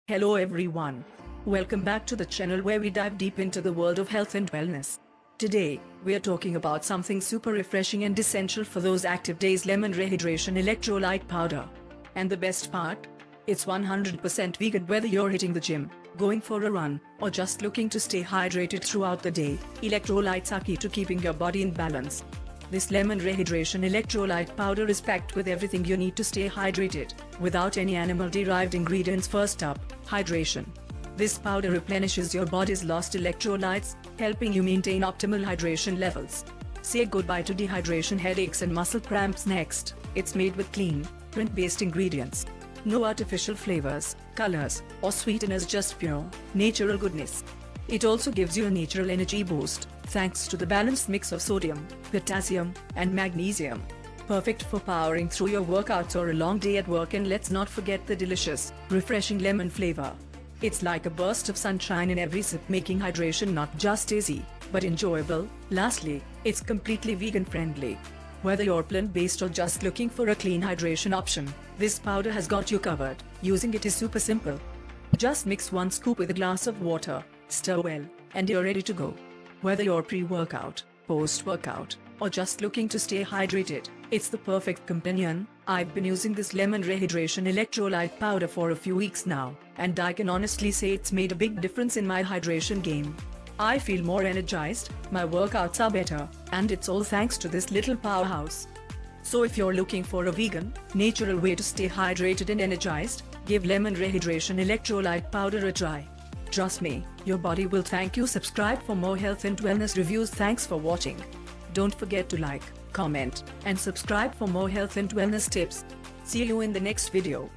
Hello everyone. Welcome back to the channel where we dive deep into the world of health and wellness. Today, we are talking about something super refreshing and essential for those active days: Lemon Rehydration Electrolyte Powder. And the best part? It's 100% vegan. Whether you're hitting the gym, going for a run, or just looking to stay hydrated throughout the day, electrolytes are key to keeping your body in balance. This Lemon Rehydration Electrolyte Powder is packed with everything you need to stay hydrated, without any animal-derived ingredients. First up, hydration. This powder replenishes your body's lost electrolytes, helping you maintain optimal hydration levels. Say goodbye to dehydration, headaches and muscle cramps. Next, it's made with clean, plant-based ingredients. No artificial flavors, colors, or sweeteners, just pure, natural goodness. It also gives you a natural energy boost, thanks to the balanced mix of sodium, potassium, and magnesium. Perfect for powering through your workouts or a long day at work. And let's not forget the delicious, refreshing lemon flavor. It's like a burst of sunshine in every sip, making hydration not just easy, but enjoyable. Lastly, it's completely vegan friendly. Whether you're plant-based or just looking for a clean hydration option, this powder has got you covered. Using it is super simple. Just mix 1 scoop with a glass of water, stir well, and you're ready to go. Whether you're pre-workout, post-workout, or just looking to stay hydrated, it's the perfect companion. I've been using this Lemon Rehydration Electrolyte Powder for a few weeks now, and I can honestly say it's made a big difference in my hydration game. I feel more energized, my workouts are better, and it's all thanks to this little powerhouse. So if you're looking for a vegan, natural way to stay hydrated and energized, give Lemon Rehydration Electrolyte Powder a try. Trust me, your body will thank you. Subscribe for more health and wellness reviews. Thanks for watching. Don't forget to like, comment, and subscribe for more health and wellness tips. See you in the next video.